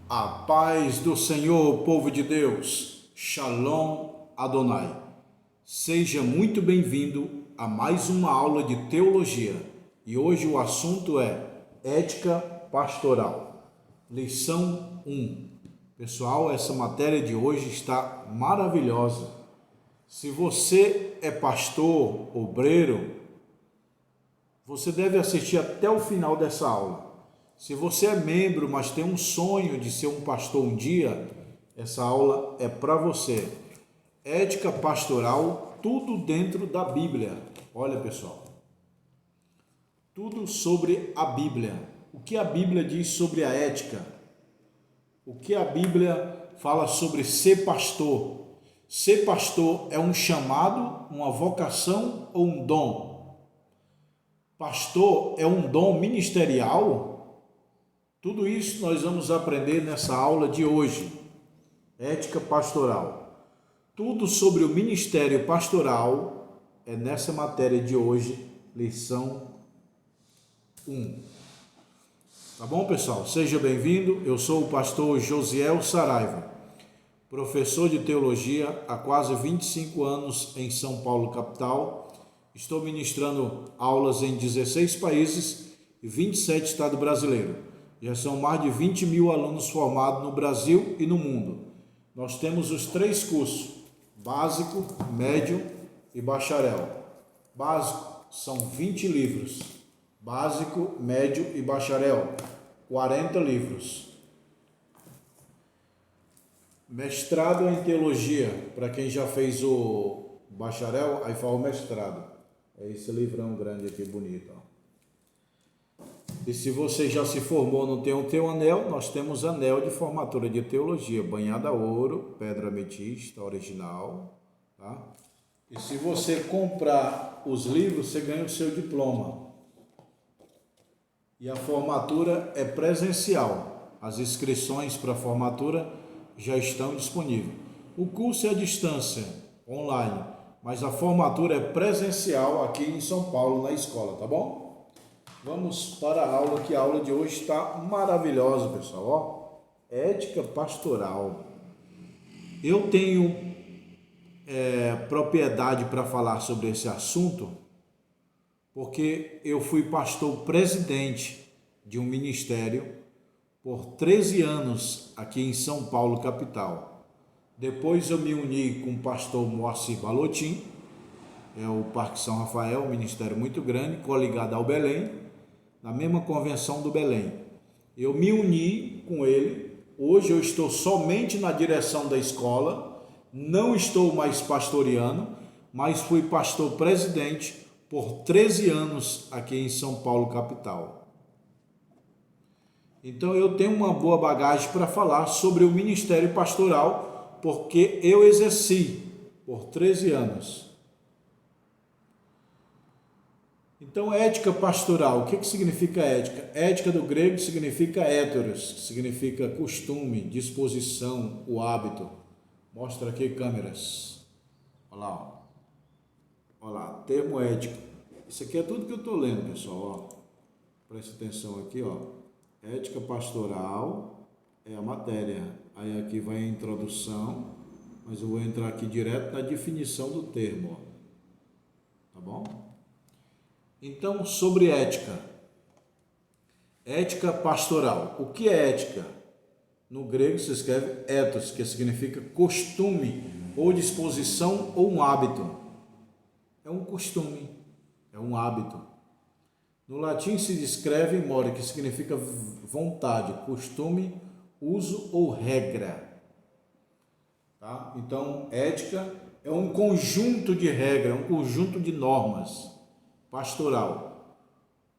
A paz do Senhor, povo de Deus. Shalom Adonai. Seja muito bem-vindo a mais uma aula de teologia. E hoje o assunto é ética pastoral. Lição 1. Pessoal, essa matéria de hoje está maravilhosa. Se você é pastor, obreiro, você deve assistir até o final dessa aula. Se você é membro, mas tem um sonho de ser um pastor um dia, essa aula é para você. Ética pastoral, tudo dentro da Bíblia. Olha, pessoal, tudo sobre a Bíblia. O que a Bíblia diz sobre a ética? O que a Bíblia fala sobre ser pastor? Ser pastor é um chamado, uma vocação ou um dom? Pastor é um dom ministerial? Tudo isso nós vamos aprender nessa aula de hoje. Ética pastoral. Tudo sobre o ministério pastoral é nessa matéria de hoje, lição 1. Tá bom, pessoal? Seja bem-vindo. Eu sou o pastor Josiel Saraiva, professor de teologia há quase 25 anos em São Paulo, capital. Estou ministrando aulas em 16 países e 27 estados brasileiros. Já são mais de 20 mil alunos formados no Brasil e no mundo. Nós temos os 3 cursos, básico, médio e bacharel. Básico são 20 livros, básico, médio e bacharel, 40 livros. Mestrado em teologia, para quem já fez o bacharel, aí fala o mestrado. É esse livrão grande aqui, bonito, ó. E se você já se formou, não tem o teu anel, nós temos anel de formatura de teologia, banhada a ouro, pedra ametista, original, tá? E se você comprar os livros, você ganha o seu diploma. E a formatura é presencial. As inscrições para a formatura já estão disponíveis. O curso é à distância, online, mas a formatura é presencial aqui em São Paulo, na escola, tá bom? Vamos para a aula, que a aula de hoje está maravilhosa, pessoal. Ó, ética pastoral. Eu tenho propriedade para falar sobre esse assunto, porque eu fui pastor presidente de um ministério por 13 anos aqui em São Paulo, capital. Depois eu me uni com o pastor Moacir Balotin, é o Parque São Rafael, um ministério muito grande, coligado ao Belém, na mesma convenção do Belém. Eu me uni com ele. Hoje eu estou somente na direção da escola, não estou mais pastoreando, mas fui pastor presidente por 13 anos aqui em São Paulo, capital. Então eu tenho uma boa bagagem para falar sobre o ministério pastoral, porque eu exerci por 13 anos. Então, ética pastoral, o que significa ética? Ética do grego significa éteros, que significa costume, disposição, o hábito. Mostra aqui câmeras. Olha lá, ó. Olha lá, termo ético. Isso aqui é tudo que eu estou lendo, pessoal. Ó. Preste atenção aqui, ó. Ética pastoral é a matéria. Aí aqui vai a introdução, mas eu vou entrar aqui direto na definição do termo, ó. Tá bom? Então, sobre ética. Ética pastoral. O que é ética? No grego se escreve ethos, que significa costume, ou disposição, ou um hábito. É um costume, é um hábito. No latim se descreve more, que significa vontade, costume, uso ou regra. Tá? Então, ética é um conjunto de regras, um conjunto de normas. Pastoral.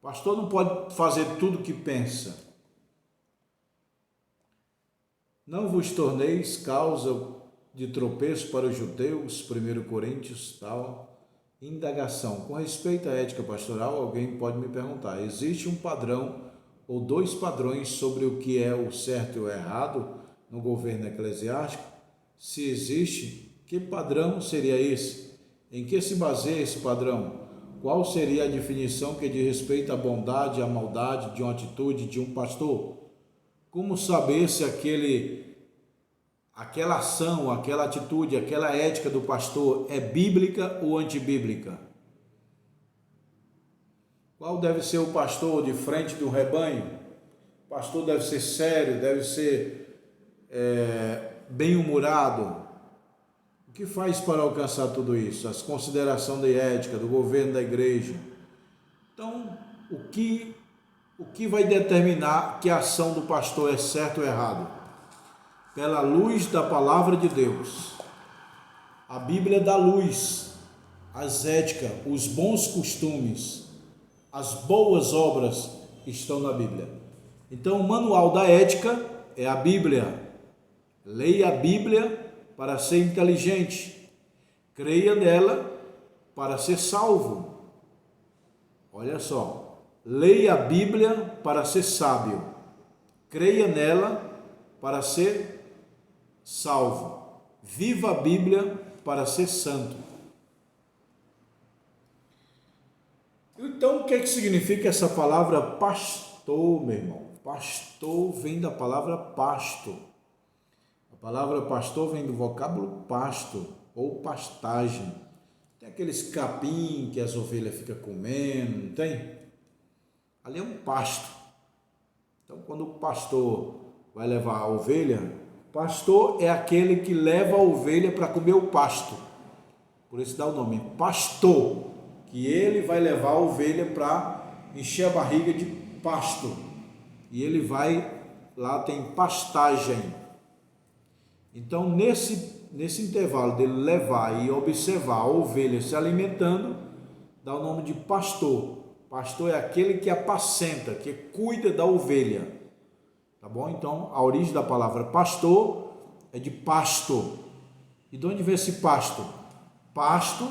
Pastor não pode fazer tudo o que pensa. Não vos torneis causa de tropeço para os judeus, 1 Coríntios, tal. Indagação. Com respeito à ética pastoral, alguém pode me perguntar, existe um padrão ou 2 padrões sobre o que é o certo e o errado no governo eclesiástico? Se existe, que padrão seria esse? Em que se baseia esse padrão? Qual seria a definição que diz respeito à bondade e à maldade de uma atitude de um pastor? Como saber se aquela ação, aquela atitude, aquela ética do pastor é bíblica ou antibíblica? Qual deve ser o pastor de frente do rebanho? O pastor deve ser sério, deve ser bem-humorado. O que faz para alcançar tudo isso? As considerações de ética, do governo da igreja. Então, o que vai determinar que a ação do pastor é certa ou errada? Pela luz da palavra de Deus. A Bíblia dá luz às éticas, os bons costumes, as boas obras estão na Bíblia. Então, o manual da ética é a Bíblia. Leia a Bíblia para ser inteligente. Creia nela para ser salvo. Olha só. Leia a Bíblia para ser sábio. Creia nela para ser salvo. Viva a Bíblia para ser santo. Então, o que significa essa palavra pastor, meu irmão? Pastor vem da palavra pasto. A palavra pastor vem do vocábulo pasto ou pastagem. Tem aqueles capim que as ovelhas ficam comendo, não tem? Ali é um pasto. Então, quando o pastor vai levar a ovelha, pastor é aquele que leva a ovelha para comer o pasto. Por isso dá o nome pastor, que ele vai levar a ovelha para encher a barriga de pasto. E ele vai, lá tem pastagem. Então, nesse intervalo dele levar e observar a ovelha se alimentando, dá o nome de pastor. Pastor é aquele que apacenta, que cuida da ovelha. Tá bom? Então, a origem da palavra pastor é de pasto. E de onde vem esse pasto? Pasto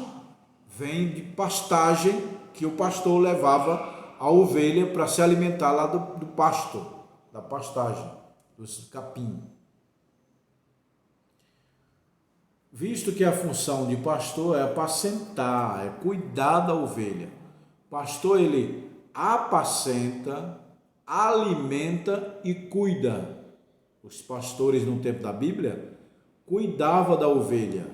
vem de pastagem, que o pastor levava a ovelha para se alimentar lá do pasto, da pastagem, dos capim. Visto que a função de pastor é apacentar, é cuidar da ovelha. Pastor, ele apacenta, alimenta e cuida. Os pastores no tempo da Bíblia cuidavam da ovelha,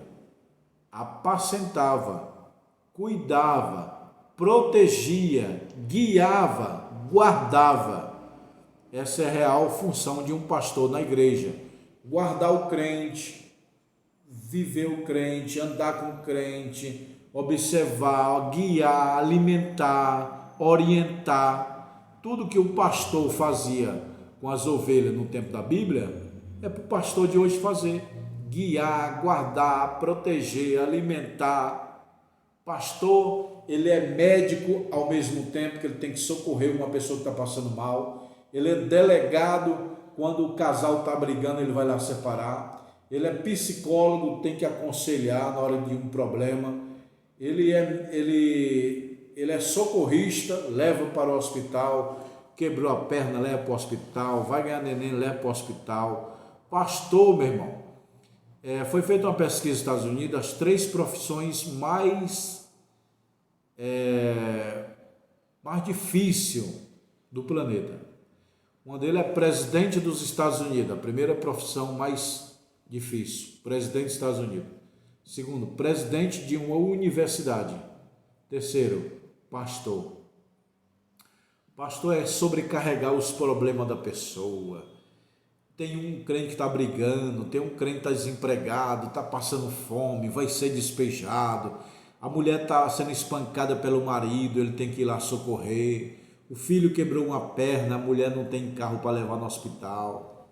apacentava, cuidava, protegia, guiava, guardava. Essa é a real função de um pastor na igreja. Guardar o crente, viver o crente, andar com o crente, observar, guiar, alimentar, orientar. Tudo que o pastor fazia com as ovelhas no tempo da Bíblia é para o pastor de hoje fazer. Guiar, guardar, proteger, alimentar. Pastor, ele é médico ao mesmo tempo que ele tem que socorrer uma pessoa que está passando mal. Ele é delegado, quando o casal está brigando, ele vai lá separar. Ele é psicólogo, tem que aconselhar na hora de um problema. Ele é socorrista, leva para o hospital. Quebrou a perna, leva para o hospital. Vai ganhar neném, leva para o hospital. Pastor, meu irmão, foi feita uma pesquisa nos Estados Unidos, as 3 profissões mais difíceis do planeta. Uma delas é presidente dos Estados Unidos, a primeira profissão mais difícil, presidente dos Estados Unidos. Segundo, presidente de uma universidade. Terceiro, pastor. Pastor é sobrecarregar os problemas da pessoa. Tem um crente que está brigando, tem um crente que está desempregado, está passando fome, vai ser despejado. A mulher está sendo espancada pelo marido, ele tem que ir lá socorrer. O filho quebrou uma perna, a mulher não tem carro para levar no hospital.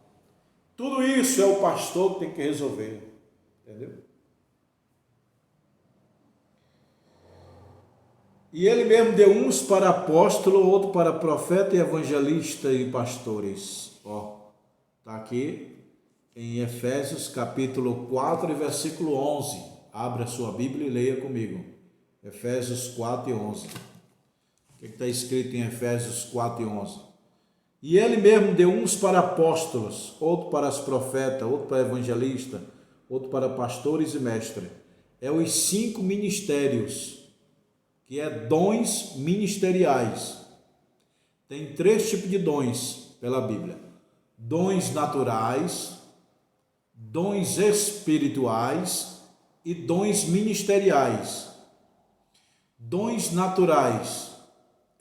Tudo isso é o pastor que tem que resolver, entendeu? E ele mesmo deu uns para apóstolo, outro para profeta e evangelista e pastores. Está aqui em Efésios capítulo 4 e versículo 11. Abra a sua Bíblia e leia comigo. Efésios 4 e 11. O que está escrito em Efésios 4 e 11? E ele mesmo deu uns para apóstolos, outro para os profetas, outro para evangelista, outro para pastores e mestres. É os 5 ministérios, que é dons ministeriais. Tem 3 tipos de dons pela Bíblia. dons naturais, dons espirituais e dons ministeriais. Dons naturais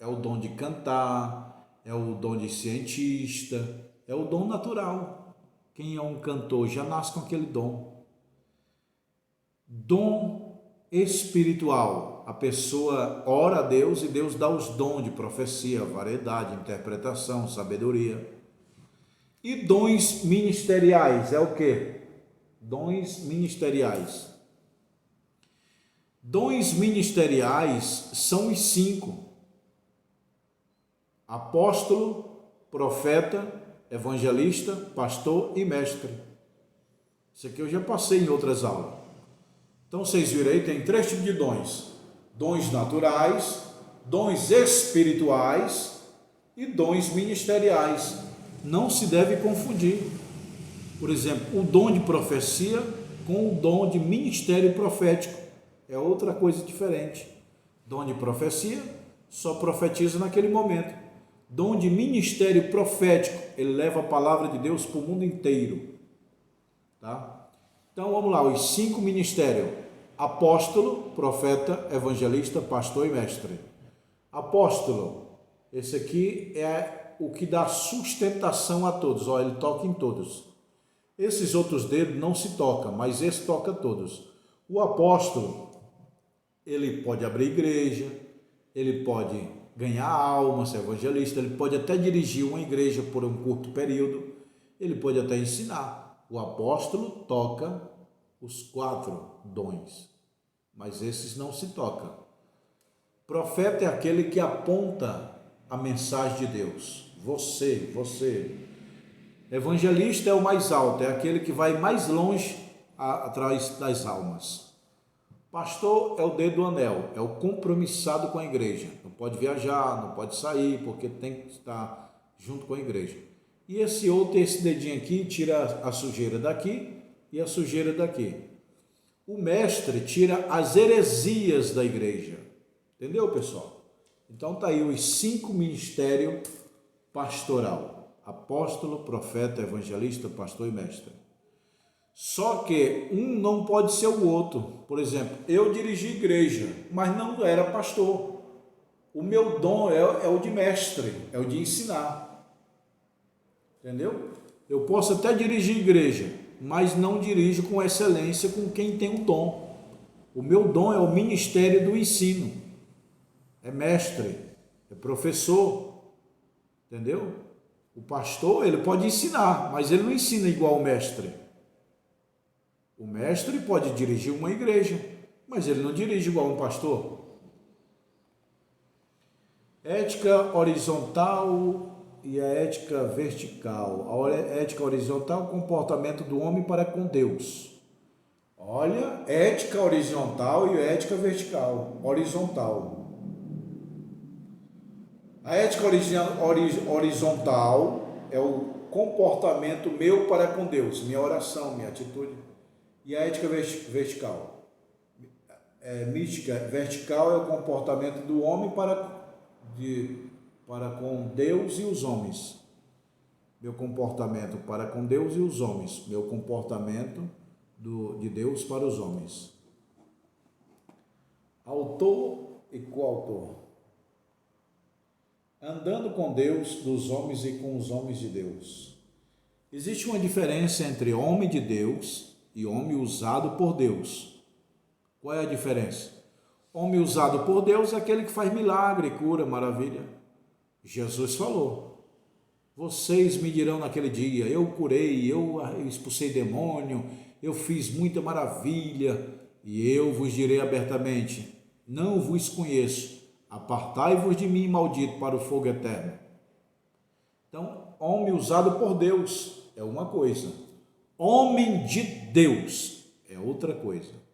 é o dom de cantar, é o dom de cientista, é o dom natural. Quem é um cantor já nasce com aquele dom. Dom espiritual, a pessoa ora a Deus e Deus dá os dons de profecia, variedade, interpretação, sabedoria. E dons ministeriais é o quê? Dons ministeriais. Dons ministeriais são os 5: apóstolo, profeta, evangelista, pastor e mestre. Isso aqui eu já passei em outras aulas. Então vocês viram aí, tem 3 tipos de dons: dons naturais, dons espirituais e dons ministeriais. Não se deve confundir. Por exemplo, o dom de profecia com o dom de ministério profético é outra coisa diferente. Dom de profecia só profetiza naquele momento. Dom de ministério profético, ele leva a palavra de Deus para o mundo inteiro. Tá? Então vamos lá, os 5 ministérios: apóstolo, profeta, evangelista, pastor e mestre. Apóstolo, esse aqui é o que dá sustentação a todos. Ó, ele toca em todos. Esses outros dedos não se tocam, mas esse toca todos. O apóstolo, ele pode abrir igreja, ele pode ganhar alma, ser evangelista, ele pode até dirigir uma igreja por um curto período, ele pode até ensinar. O apóstolo toca os 4 dons, mas esses não se tocam. Profeta é aquele que aponta a mensagem de Deus. Você. Evangelista é o mais alto, é aquele que vai mais longe atrás das almas. Pastor é o dedo do anel, é o compromissado com a igreja. Não pode viajar, não pode sair, porque tem que estar junto com a igreja. E esse outro, esse dedinho aqui, tira a sujeira daqui e a sujeira daqui. O mestre tira as heresias da igreja. Entendeu, pessoal? Então tá aí os 5 ministérios pastoral: apóstolo, profeta, evangelista, pastor e mestre. Só que um não pode ser o outro. Por exemplo, eu dirigi igreja, mas não era pastor. O meu dom é o de mestre, é o de ensinar. Entendeu? Eu posso até dirigir igreja, mas não dirijo com excelência com quem tem o dom. O meu dom é o ministério do ensino. É mestre, é professor. Entendeu? O pastor, ele pode ensinar, mas ele não ensina igual o mestre. O mestre pode dirigir uma igreja, mas ele não dirige igual um pastor. Ética horizontal e a ética vertical. A ética horizontal é o comportamento do homem para com Deus. Olha, ética horizontal e ética vertical. Horizontal. A ética horizontal é o comportamento meu para com Deus, minha oração, minha atitude. E a ética vertical? Mística vertical é o comportamento do homem para com Deus e os homens. Meu comportamento para com Deus e os homens. Meu comportamento de Deus para os homens. Autor e coautor. Andando com Deus, dos homens e com os homens de Deus. Existe uma diferença entre homem de Deus e homem usado por Deus. Qual é a diferença? Homem usado por Deus é aquele que faz milagre, cura, maravilha. Jesus falou: vocês me dirão naquele dia, eu curei, eu expulsei demônio, eu fiz muita maravilha, e eu vos direi abertamente: não vos conheço, apartai-vos de mim, maldito, para o fogo eterno. Então, homem usado por Deus é uma coisa, homem de Deus é outra coisa.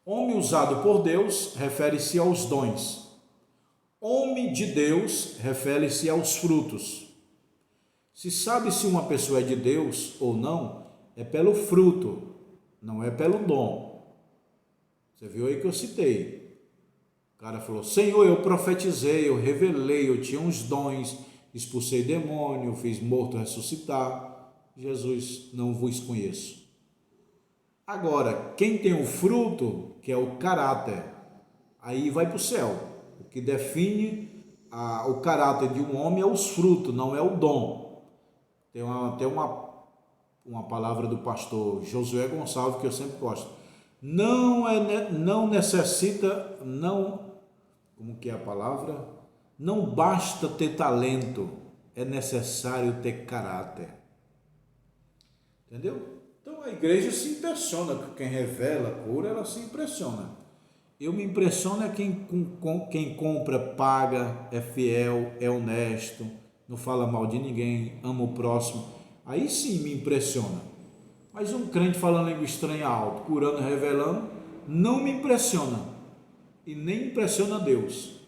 Homem usado por Deus refere-se aos dons. Homem de Deus refere-se aos frutos. Se sabe se uma pessoa é de Deus ou não, é pelo fruto, não é pelo dom. Você viu aí que eu citei. O cara falou: Senhor, eu profetizei, eu revelei, eu tinha uns dons, expulsei demônio, fiz morto ressuscitar. Jesus, não vos conheço. Agora, quem tem o fruto, que é o caráter, aí vai para o céu. O que define o caráter de um homem é os frutos, não é o dom. Tem uma palavra do pastor Josué Gonçalves que eu sempre gosto. Não necessita, como que é a palavra? Não basta ter talento, é necessário ter caráter. Entendeu? Então a igreja se impressiona com quem revela, cura, ela se impressiona. Eu me impressiono é quem compra, paga, é fiel, é honesto, não fala mal de ninguém, ama o próximo. Aí sim me impressiona. Mas um crente falando língua estranha alto, curando, revelando, não me impressiona. E nem impressiona Deus.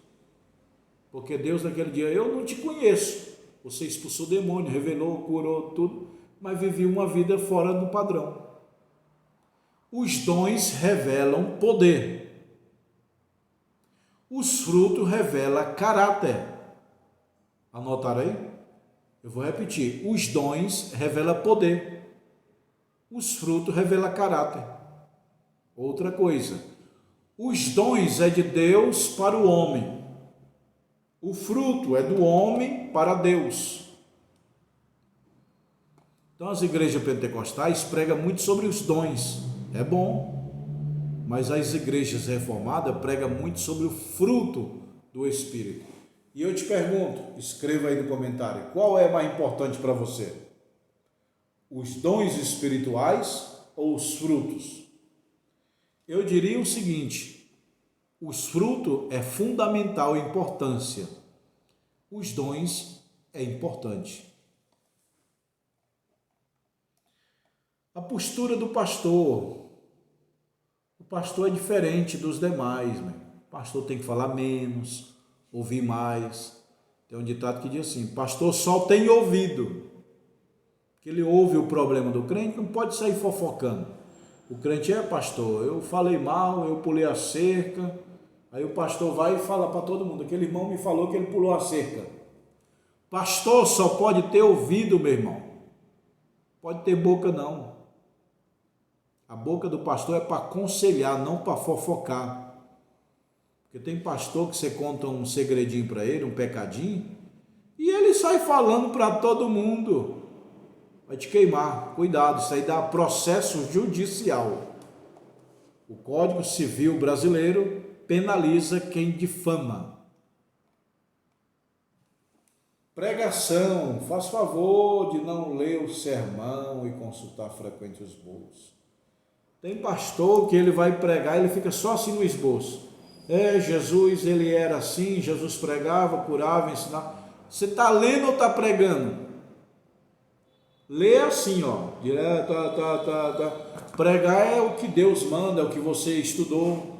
Porque Deus naquele dia, eu não te conheço. Você expulsou o demônio, revelou, curou tudo, mas viveu uma vida fora do padrão. Os dons revelam poder. Os frutos revelam caráter. Anotaram aí? Eu vou repetir. Os dons revelam poder. Os frutos revelam caráter. Outra coisa. Os dons é de Deus para o homem. O fruto é do homem para Deus. Então as igrejas pentecostais pregam muito sobre os dons. É bom. Mas as igrejas reformadas pregam muito sobre o fruto do Espírito. E eu te pergunto, escreva aí no comentário, qual é mais importante para você? Os dons espirituais ou os frutos? Eu diria o seguinte, os frutos é fundamental importância. Os dons é importante. A postura do pastor. O pastor é diferente dos demais, né? O pastor tem que falar menos, ouvir mais. Tem um ditado que diz assim, pastor só tem ouvido. Que ele ouve o problema do crente, não pode sair fofocando. O crente pastor, eu falei mal, eu pulei a cerca. Aí o pastor vai e fala para todo mundo, aquele irmão me falou que ele pulou a cerca. Pastor só pode ter ouvido, meu irmão. Pode ter boca não. A boca do pastor é para aconselhar, não para fofocar. Porque tem pastor que você conta um segredinho para ele, um pecadinho, e ele sai falando para todo mundo. Vai te queimar. Cuidado, isso aí dá processo judicial. O Código Civil brasileiro penaliza quem difama. Pregação. Faz favor de não ler o sermão e consultar frequente os esboços. Tem pastor que ele vai pregar, ele fica só assim no esboço. Jesus, ele era assim, Jesus pregava, curava, ensinava. Você está lendo ou está pregando? Lê assim, ó. Direto, Pregar é o que Deus manda, é o que você estudou.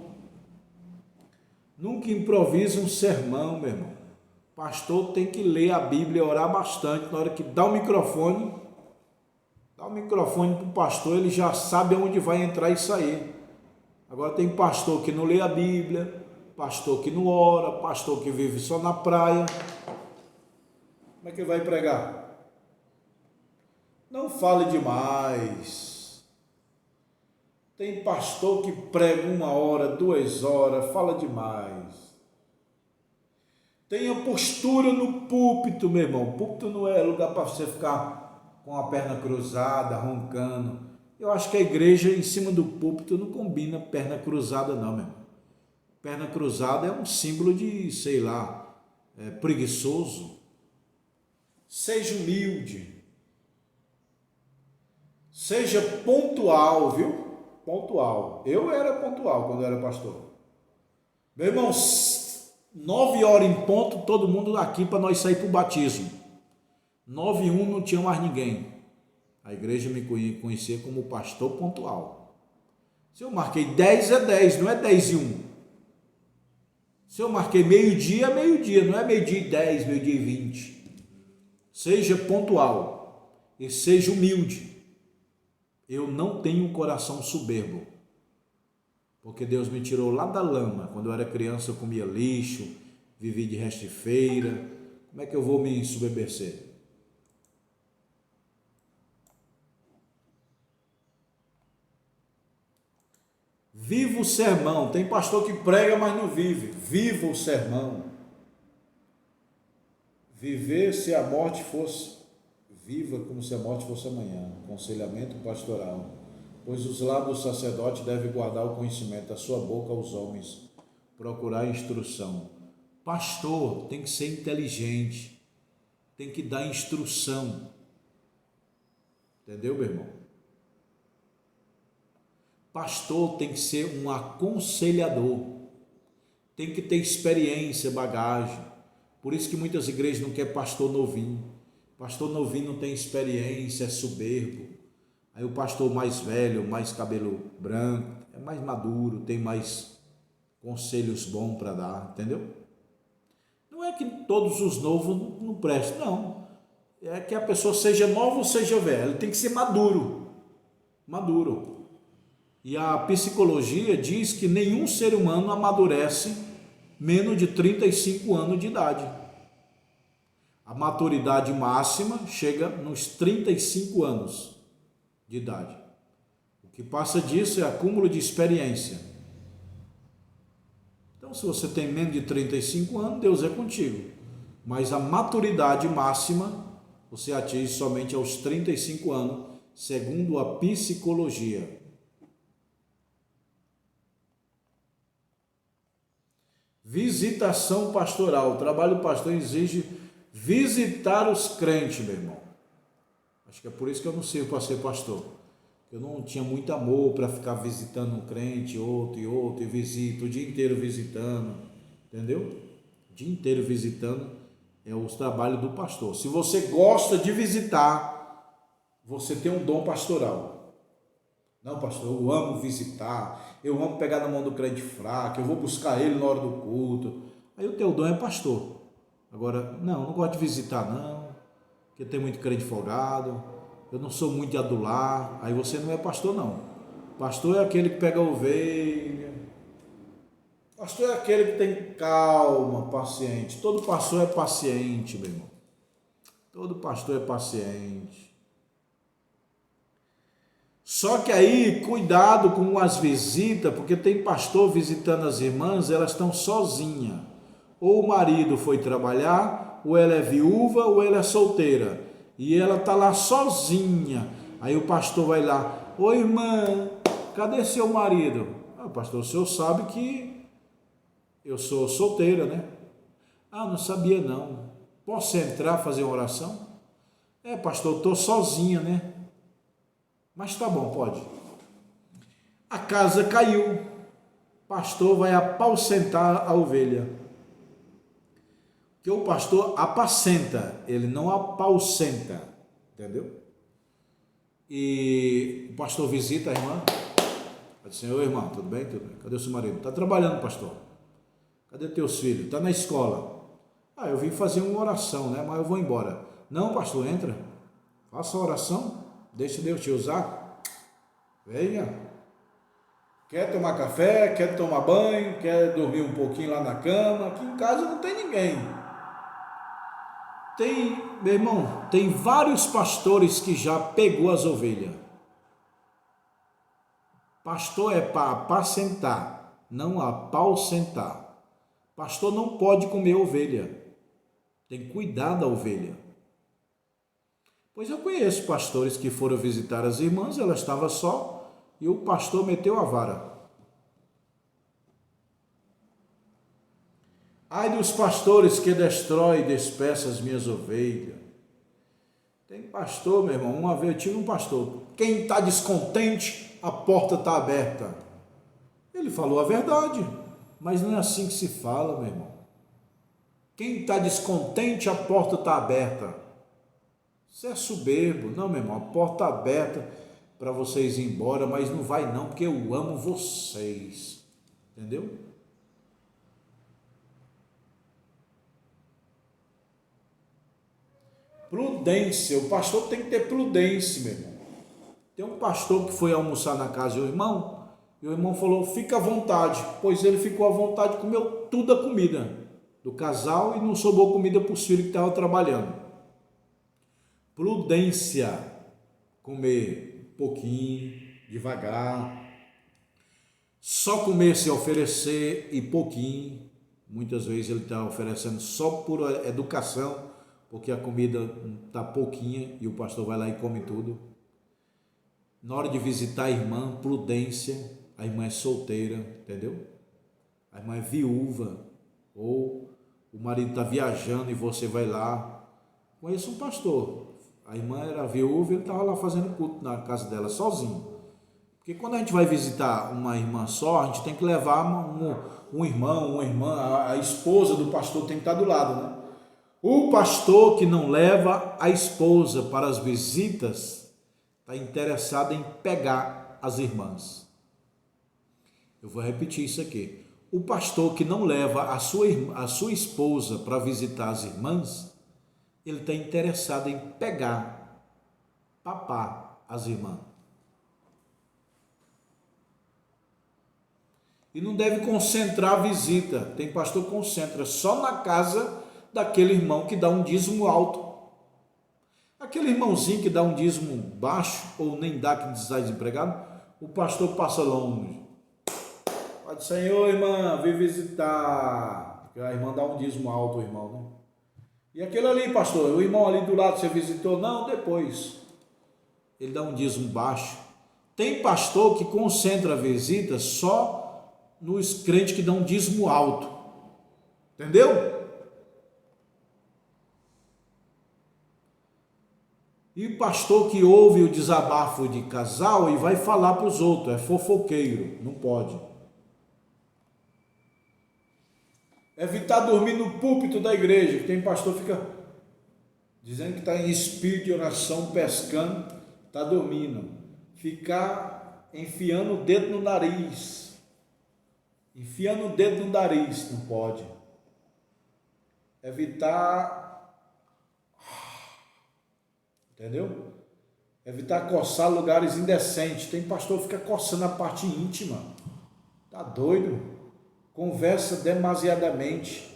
Nunca improvisa um sermão, meu irmão. Pastor tem que ler a Bíblia, orar bastante. Na hora que dá o microfone para o pastor, ele já sabe aonde vai entrar e sair. Agora tem pastor que não lê a Bíblia, pastor que não ora, pastor que vive só na praia. Como é que vai pregar? Não fale demais. Tem pastor que prega 1 hora, 2 horas, fala demais. Tenha postura no púlpito, meu irmão. O púlpito não é lugar para você ficar com a perna cruzada, roncando. Eu acho que a igreja em cima do púlpito não combina perna cruzada não, meu irmão. Perna cruzada é um símbolo de, sei lá, preguiçoso. Seja humilde. Seja pontual, viu? Pontual. Eu era pontual quando eu era pastor. Meu irmão, 9 horas em ponto, todo mundo aqui para nós sair para o batismo. 9h01 não tinha mais ninguém. A igreja me conhecia como pastor pontual. Se eu marquei 10, é 10, não é 10h01. Se eu marquei meio-dia, é meio-dia, não é meio-dia e 10, meio-dia e 20. Seja pontual e seja humilde. Eu não tenho um coração soberbo, porque Deus me tirou lá da lama. Quando eu era criança eu comia lixo, vivi de resto de feira. Como é que eu vou me ensoberbecer? Viva o sermão. Tem pastor que prega, mas não vive. Viva o sermão. Viver se a morte fosse, viva como se a morte fosse amanhã. Aconselhamento pastoral. Pois os lábios do sacerdote devem guardar o conhecimento, da sua boca aos homens, procurar instrução. Pastor tem que ser inteligente, tem que dar instrução. Entendeu, meu irmão? Pastor tem que ser um aconselhador, tem que ter experiência, bagagem. Por isso que muitas igrejas não querem pastor novinho. Pastor novinho não tem experiência, é soberbo. Aí o pastor mais velho, mais cabelo branco, é mais maduro, tem mais conselhos bons para dar, entendeu? Não é que todos os novos não prestam, não. É que a pessoa seja nova ou seja velha, ele tem que ser maduro. Maduro. E a psicologia diz que nenhum ser humano amadurece menos de 35 anos de idade. A maturidade máxima chega nos 35 anos de idade. O que passa disso é acúmulo de experiência. Então, se você tem menos de 35 anos, Deus é contigo. Mas a maturidade máxima você atinge somente aos 35 anos, segundo a psicologia. Visitação pastoral. O trabalho do pastor exige visitar os crentes, meu irmão. Acho que é por isso que eu não sirvo para ser pastor. Eu não tinha muito amor para ficar visitando um crente, outro, e visito, o dia inteiro visitando, entendeu? O dia inteiro visitando é o trabalho do pastor. Se você gosta de visitar, você tem um dom pastoral. Não, pastor, eu amo visitar, eu amo pegar na mão do crente fraco, eu vou buscar ele na hora do culto. Aí o teu dom é pastor. Agora, não gosto de visitar não, porque tem muito crente folgado, eu não sou muito de adular, aí você não é pastor não. Pastor é aquele que pega a ovelha, pastor é aquele que tem calma, paciente. Todo pastor é paciente, meu irmão. Todo pastor é paciente. Só que aí, cuidado com as visitas, porque tem pastor visitando as irmãs, elas estão sozinhas. Ou o marido foi trabalhar, ou ela é viúva, ou ela é solteira. E ela está lá sozinha. Aí o pastor vai lá, ô irmã, cadê seu marido? Ah, pastor, o senhor sabe que eu sou solteira, né? Ah, não sabia não. Posso entrar fazer uma oração? É, pastor, eu estou sozinha, né? Mas tá bom, pode. A casa caiu. Pastor vai apacentar a ovelha. Porque o pastor apacenta, ele não apaucenta, entendeu? E o pastor visita a irmã, diz assim, ô irmão, tudo bem? Tudo bem. Cadê o seu marido? Está trabalhando, pastor. Cadê teus filhos? Está na escola. Ah, eu vim fazer uma oração, né? Mas eu vou embora. Não, pastor, entra. Faça a oração, deixa Deus te usar. Venha. Quer tomar café, quer tomar banho, quer dormir um pouquinho lá na cama. Aqui em casa não tem ninguém. Meu irmão, tem vários pastores que já pegou as ovelhas. Pastor é para apacentar, não apaucentar. Pastor não pode comer ovelha. Tem que cuidar da ovelha. Pois eu conheço pastores que foram visitar as irmãs, ela estava só e o pastor meteu a vara. Ai dos pastores que destrói e despeça as minhas ovelhas. Tem pastor, meu irmão, uma vez eu tive um pastor, quem está descontente, a porta está aberta. Ele falou a verdade, mas não é assim que se fala, meu irmão. Quem está descontente, a porta está aberta. Isso é soberbo. Não, meu irmão, a porta está aberta para vocês ir embora, mas não vai não, porque eu amo vocês. Entendeu? Prudência, o pastor tem que ter prudência, meu irmão. Tem um pastor que foi almoçar na casa de um irmão, e o irmão falou, fica à vontade, pois ele ficou à vontade, comeu tudo a comida do casal e não sobrou comida para os filhos que estavam trabalhando. Prudência, comer um pouquinho, devagar. só comer se oferecer e pouquinho. Muitas vezes ele está oferecendo só por educação, porque a comida está pouquinha e o pastor vai lá e come tudo. Na hora de visitar a irmã, prudência, a irmã é solteira, entendeu? A irmã é viúva, ou o marido está viajando e você vai lá. Conheço um pastor, a irmã era viúva e ele estava lá fazendo culto na casa dela sozinho. Porque quando a gente vai visitar uma irmã só, a gente tem que levar um irmão, uma irmã, a esposa do pastor tem que estar do lado, né? O pastor que não leva a esposa para as visitas está interessado em pegar as irmãs. Eu vou repetir isso aqui. O pastor que não leva a sua esposa para visitar as irmãs, ele está interessado em pegar, papar as irmãs. E não deve concentrar a visita. Tem pastor que concentra só na casa daquele irmão que dá um dízimo alto. Aquele irmãozinho que dá um dízimo baixo, ou nem dá, que está desempregado, o pastor passa longe. Pai do Senhor, irmã, vem visitar. Porque a irmã dá um dízimo alto, o irmão, né? E aquele ali, pastor, o irmão ali do lado, você visitou? Não, depois. Ele dá um dízimo baixo. Tem pastor que concentra a visita só nos crentes que dão um dízimo alto. Entendeu? E o pastor que ouve o desabafo de casal e vai falar para os outros, é fofoqueiro, não pode. Evitar dormir no púlpito da igreja, que tem pastor que fica dizendo que está em espírito de oração, pescando, está dormindo. Ficar enfiando o dedo no nariz. Enfiando o dedo no nariz, não pode. Evitar, entendeu? Evitar coçar lugares indecentes. Tem pastor que fica coçando a parte íntima. Tá doido? Conversa demasiadamente.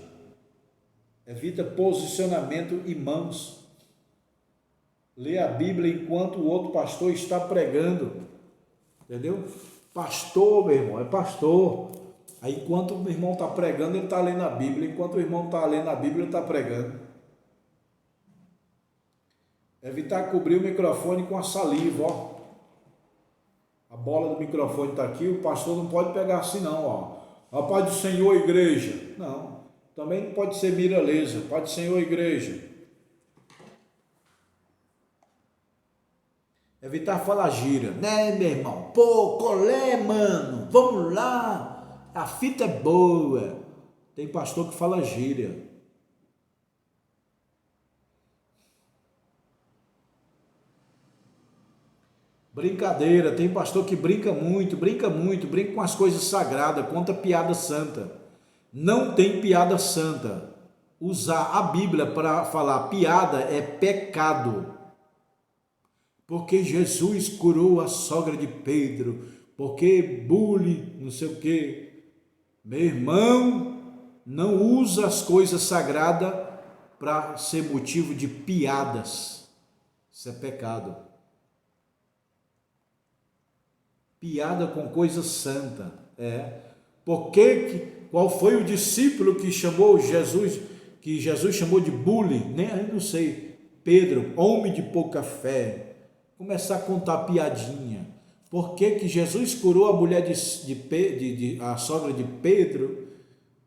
Evita posicionamento e mãos. Lê a Bíblia enquanto o outro pastor está pregando. Entendeu? Pastor, meu irmão, é pastor. Aí enquanto o irmão está pregando, ele está lendo a Bíblia. Enquanto o irmão está lendo a Bíblia, ele está pregando. Evitar cobrir o microfone com a saliva, ó. A bola do microfone está aqui, o pastor não pode pegar assim não, ó. A paz do Senhor, igreja. Não, também não pode ser miraleza. Paz do Senhor, igreja. Evitar falar gíria, né, meu irmão? Pô, colé, mano, vamos lá, a fita é boa. Tem pastor que fala gíria. Brincadeira, tem pastor que brinca muito, brinca com as coisas sagradas, conta piada santa. Não tem piada santa. Usar a Bíblia para falar piada é pecado. Porque Jesus curou a sogra de Pedro, porque bullying, não sei o quê. Meu irmão, não usa as coisas sagradas para ser motivo de piadas. Isso é pecado. Piada com coisa santa, qual foi o discípulo que chamou Jesus, que Jesus chamou de bullying? Nem eu não sei. Pedro, homem de pouca fé. Começar a contar piadinha. Por que Jesus curou a mulher a sogra de Pedro?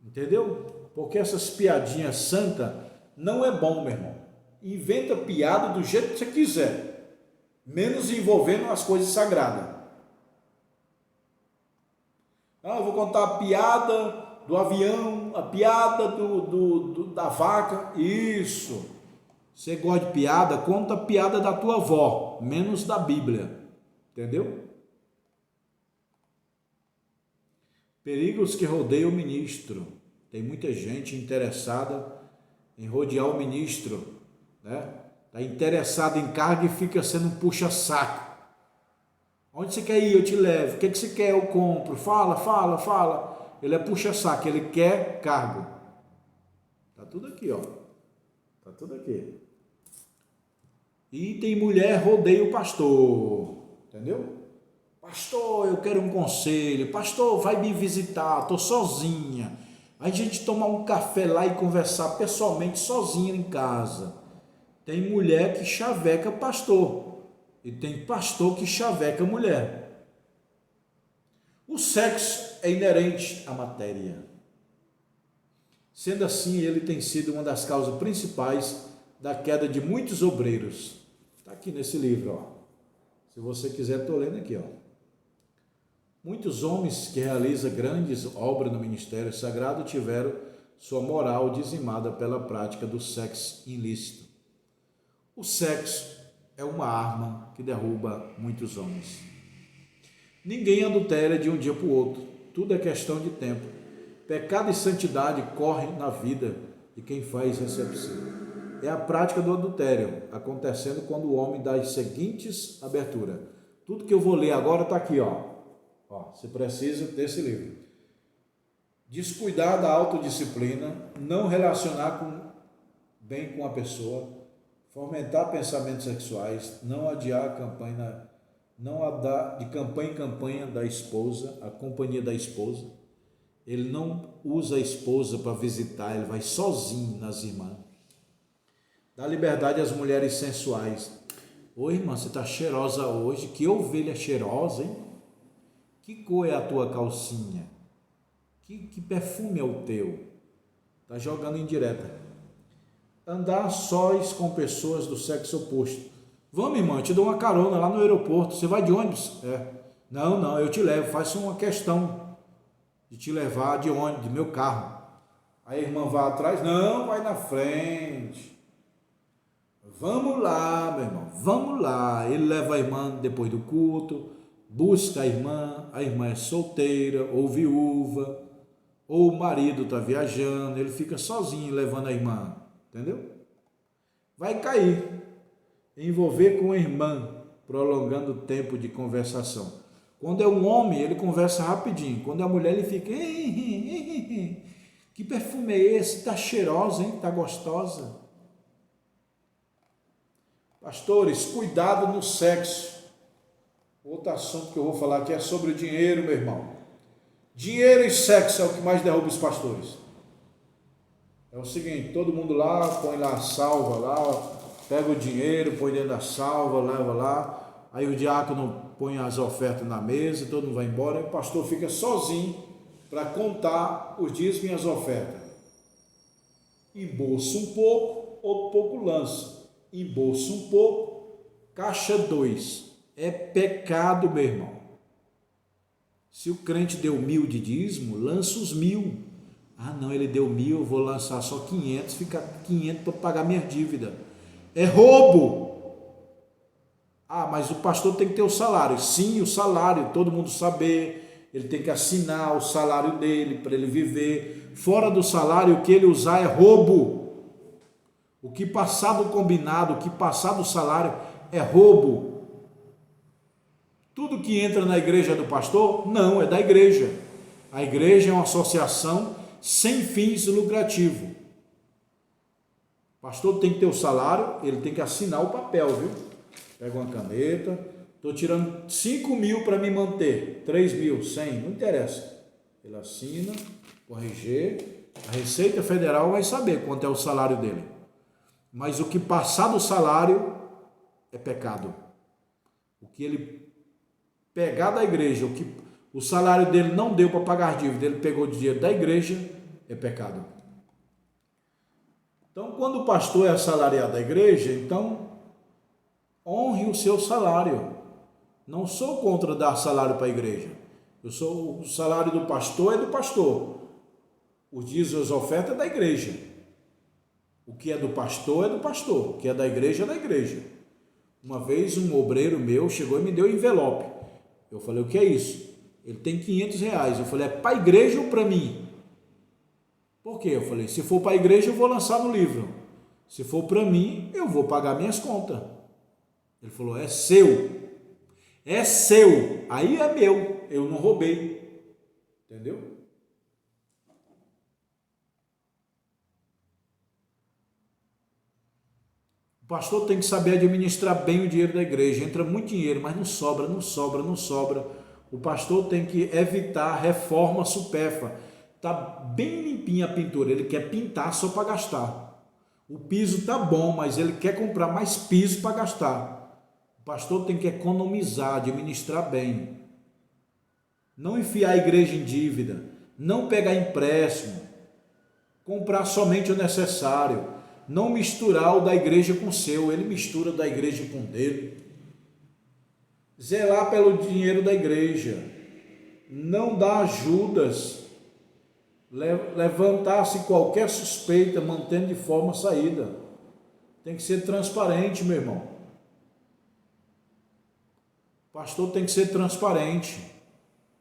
Entendeu? Porque essas piadinhas santas não é bom, meu irmão. Inventa piada do jeito que você quiser, menos envolvendo as coisas sagradas. Eu vou contar a piada do avião, a piada da vaca. Isso. Você gosta de piada? Conta a piada da tua avó, menos da Bíblia. Entendeu? Perigos que rodeiam o ministro. Tem muita gente interessada em rodear o ministro, né? Está interessado em cargo e fica sendo um puxa-saco. Onde você quer ir? Eu te levo. O que você quer? Eu compro. Fala. Ele é puxa-saco, ele quer cargo. Tá tudo aqui, ó. Tá tudo aqui. E tem mulher rodeia o pastor. Entendeu? Pastor, eu quero um conselho. Pastor, vai me visitar, estou sozinha. A gente tomar um café lá e conversar pessoalmente, sozinha em casa. Tem mulher que chaveca pastor. E tem pastor que chaveca mulher. O sexo é inerente à matéria. Sendo assim, ele tem sido uma das causas principais da queda de muitos obreiros. Está aqui nesse livro, ó. Se você quiser, estou lendo aqui, ó. Muitos homens que realizam grandes obras no ministério sagrado tiveram sua moral dizimada pela prática do sexo ilícito. O sexo é uma arma que derruba muitos homens. Ninguém adultera de um dia para o outro, tudo é questão de tempo. Pecado e santidade correm na vida de quem faz recepção. É a prática do adultério, acontecendo quando o homem dá as seguintes aberturas. Tudo que eu vou ler agora está aqui, ó. Você precisa desse livro. Descuidar da autodisciplina, não relacionar bem com a pessoa, fomentar pensamentos sexuais, não adiar a campanha, não andar de campanha em campanha da esposa, a companhia da esposa. Ele não usa a esposa para visitar, ele vai sozinho nas irmãs. Dá liberdade às mulheres sensuais. Ô irmã, você está cheirosa hoje, que ovelha cheirosa, hein? Que cor é a tua calcinha? Que perfume é o teu? Está jogando indireta. Andar sós com pessoas do sexo oposto. Vamos, irmã, eu te dou uma carona lá no aeroporto. Você vai de ônibus? Não, eu te levo. Faço uma questão de te levar de ônibus, de meu carro. Aí a irmã vai atrás? Não, vai na frente. Vamos lá, meu irmão, vamos lá. Ele leva a irmã depois do culto, busca a irmã é solteira ou viúva, ou o marido está viajando, ele fica sozinho levando a irmã, entendeu? Vai cair, envolver com a irmã, prolongando o tempo de conversação. Quando é um homem, ele conversa rapidinho. Quando é a mulher, ele fica... Que perfume é esse? Está cheirosa, hein? Está gostosa. Pastores, cuidado no sexo. Outro assunto que eu vou falar aqui é sobre o dinheiro, meu irmão. Dinheiro e sexo é o que mais derruba os pastores. É o seguinte, todo mundo lá, põe lá a salva lá, pega o dinheiro, põe dentro da salva, leva lá, aí o diácono põe as ofertas na mesa, todo mundo vai embora, e o pastor fica sozinho para contar os dízimos e as ofertas. Embolsa um pouco, outro pouco lança. Embolsa um pouco, caixa 2. É pecado, meu irmão. Se o crente deu 1.000 de dízimo, lança os 1.000. Ah, não, ele deu 1.000, eu vou lançar só 500, fica 500 para pagar minha dívida. É roubo. Ah, mas o pastor tem que ter o salário. Sim, o salário, todo mundo saber. Ele tem que assinar o salário dele para ele viver. Fora do salário, o que ele usar é roubo. O que passar do combinado, o que passar do salário é roubo. Tudo que entra na igreja do pastor, não, é da igreja. A igreja é uma associação sem fins lucrativos. O pastor tem que ter o salário, ele tem que assinar o papel, viu? Pega uma caneta, estou tirando 5.000 para me manter, 3.000, 100, não interessa. Ele assina, corrigir, a Receita Federal vai saber quanto é o salário dele. Mas o que passar do salário é pecado. O que ele pegar da igreja, o que o salário dele não deu para pagar dívida, ele pegou o dinheiro da igreja, é pecado. Então, quando o pastor é assalariado da igreja, então honre o seu salário. Não sou contra dar salário para a igreja. O salário do pastor é do pastor. Os dízimos e as ofertas é da igreja. O que é do pastor é do pastor. O que é da igreja é da igreja. Uma vez um obreiro meu chegou e me deu um envelope. Eu falei, o que é isso? Ele tem 500 reais. Eu falei, é para a igreja ou para mim? Por quê? Eu falei, se for para a igreja eu vou lançar no livro. Se for para mim, eu vou pagar minhas contas. Ele falou, é seu. É seu. Aí é meu. Eu não roubei. Entendeu? O pastor tem que saber administrar bem o dinheiro da igreja. Entra muito dinheiro, mas não sobra, não sobra, não sobra. O pastor tem que evitar reforma supérflua. Está bem limpinha a pintura, ele quer pintar só para gastar. O piso está bom, mas ele quer comprar mais piso para gastar. O pastor tem que economizar, administrar bem. Não enfiar a igreja em dívida, não pegar empréstimo, comprar somente o necessário, não misturar o da igreja com o seu, ele mistura o da igreja com o dele. Zelar pelo dinheiro da igreja, não dar ajudas, levantar-se qualquer suspeita, mantendo de forma saída. Tem que ser transparente, meu irmão. O pastor tem que ser transparente.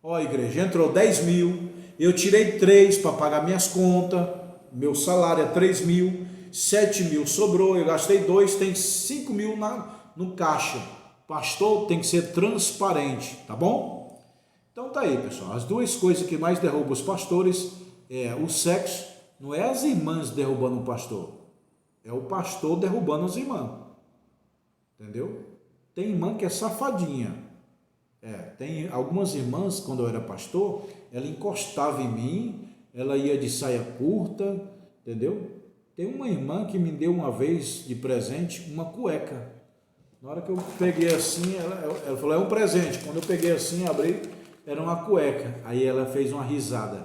Ó, igreja, entrou 10 mil, eu tirei 3 para pagar minhas contas, meu salário é 3 mil, 7 mil sobrou, eu gastei 2, tem 5 mil no caixa. Pastor tem que ser transparente, tá bom? Então tá aí, pessoal, as duas coisas que mais derrubam os pastores é o sexo, não é as irmãs derrubando o pastor, é o pastor derrubando as irmãs, entendeu? Tem irmã que é safadinha. Tem algumas irmãs, quando eu era pastor, ela encostava em mim, ela ia de saia curta, entendeu? Tem uma irmã que me deu uma vez de presente uma cueca. Na hora que eu peguei assim, ela falou, é um presente. Quando eu peguei assim, abri, era uma cueca. Aí ela fez uma risada.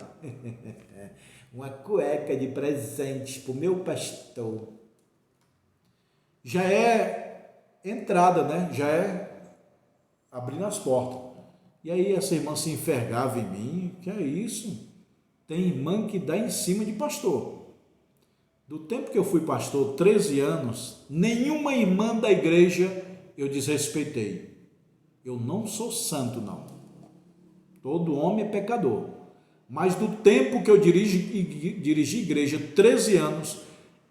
Uma cueca de presente para o meu pastor. Já é entrada, né? Já é abrindo as portas. E aí essa irmã se enfergava em mim. Que é isso? Tem irmã que dá em cima de pastor. Do tempo que eu fui pastor, 13 anos, nenhuma irmã da igreja eu desrespeitei. Eu não sou santo, não. Todo homem é pecador. Mas do tempo que eu dirigi igreja, 13 anos,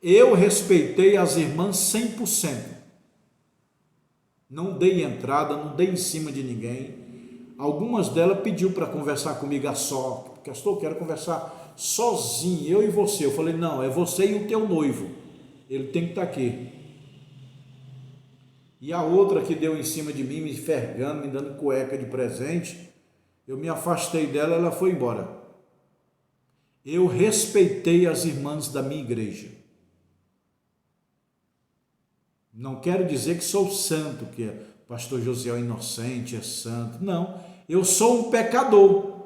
eu respeitei as irmãs 100%. Não dei entrada, não dei em cima de ninguém. Algumas delas pediu para conversar comigo a só. Pastor, eu quero conversar sozinho, eu e você. Eu falei, não, é você e o teu noivo. Ele tem que estar aqui. E a outra que deu em cima de mim, me enfergando, me dando cueca de presente, eu me afastei dela, ela foi embora. Eu respeitei as irmãs da minha igreja. Não quero dizer que sou santo, que o pastor Josiel é inocente, é santo. Não, eu sou um pecador.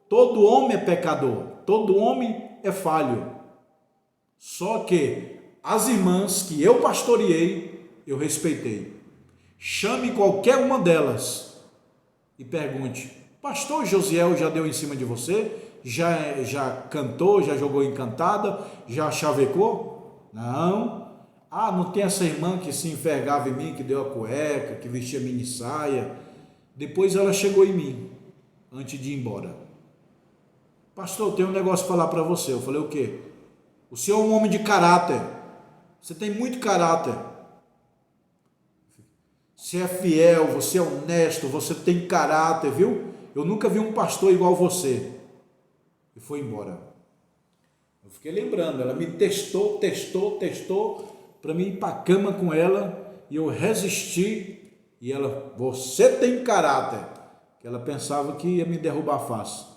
Todo homem é pecador, todo homem é falho. Só que as irmãs que eu pastoreei, eu respeitei. Chame qualquer uma delas e pergunte, pastor Josiel já deu em cima de você? Já cantou, já jogou encantada, já chavecou? Não. Ah, não tem essa irmã que se envergava em mim, que deu a cueca, que vestia mini saia. Depois ela chegou em mim, antes de ir embora. Pastor, eu tenho um negócio para falar para você. Eu falei, o quê? O senhor é um homem de caráter. Você tem muito caráter. Você é fiel, você é honesto, você tem caráter, viu? Eu nunca vi um pastor igual você. E foi embora. Eu fiquei lembrando, ela me testou para mim ir para a cama com ela, e eu resisti, e ela, você tem caráter, que ela pensava que ia me derrubar fácil.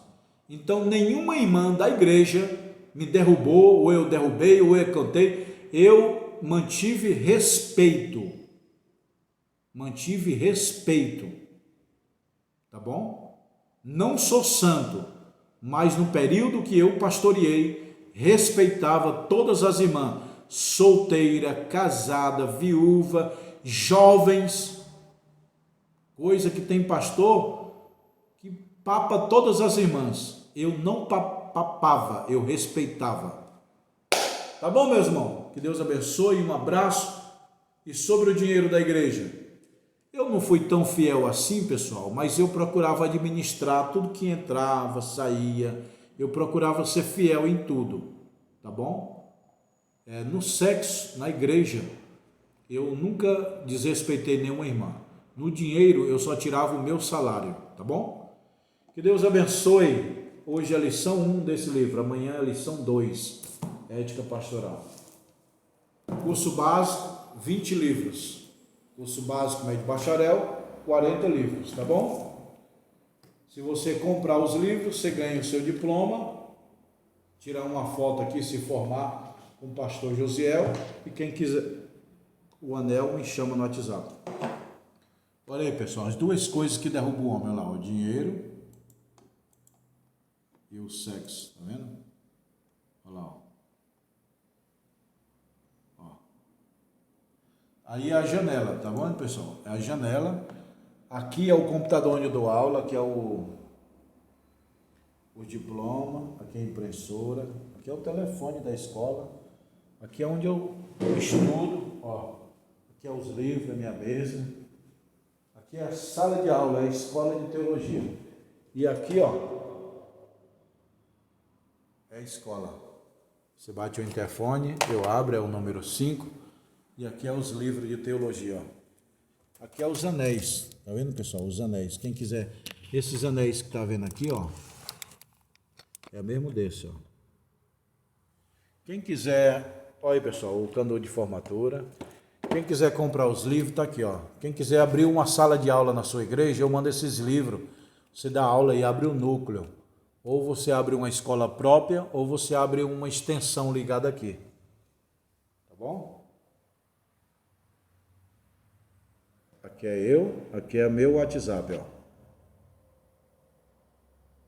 Então nenhuma irmã da igreja me derrubou, ou eu derrubei, ou eu cantei, eu mantive respeito, tá bom? Não sou santo, mas no período que eu pastoreei, respeitava todas as irmãs, solteira, casada, viúva, jovens, coisa que tem pastor que papa todas as irmãs. Eu não papava, eu respeitava. Tá bom, meus irmãos? Que Deus abençoe, um abraço. E sobre o dinheiro da igreja, eu não fui tão fiel assim, pessoal, mas eu procurava administrar tudo que entrava, saía, eu procurava ser fiel em tudo, tá bom? No sexo, na igreja, eu nunca desrespeitei nenhuma irmã. No dinheiro, eu só tirava o meu salário, tá bom? Que Deus abençoe. Hoje é a lição 1 desse livro, amanhã é a lição 2, Ética Pastoral. Curso básico, 20 livros. Curso básico, médio, bacharel, 40 livros, tá bom? Se você comprar os livros, você ganha o seu diploma, tirar uma foto aqui, se formar com o pastor Josiel, e quem quiser o anel me chama no WhatsApp. Olha aí, pessoal, as duas coisas que derrubam o homem, olha lá, o dinheiro e o sexo, tá vendo? Olha lá, ó. Aí é a janela, tá bom, pessoal? É a janela. Aqui é o computador onde eu dou aula, aqui é o diploma, aqui é a impressora, aqui é o telefone da escola, aqui é onde eu estudo, ó. Aqui é os livros, a minha mesa. Aqui é a sala de aula, é a escola de teologia. E aqui, ó, é a escola. Você bate o interfone, eu abro, é o número 5. E aqui é os livros de teologia, ó. Aqui é os anéis, tá vendo, pessoal? Os anéis. Quem quiser, esses anéis que tá vendo aqui, ó, é o mesmo desse, ó. Quem quiser, olha aí, pessoal, o candor de formatura. Quem quiser comprar os livros, tá aqui, ó. Quem quiser abrir uma sala de aula na sua igreja, eu mando esses livros. Você dá aula e abre o núcleo. Ou você abre uma escola própria, ou você abre uma extensão ligada aqui. Tá bom? Aqui é eu, aqui é meu WhatsApp, ó.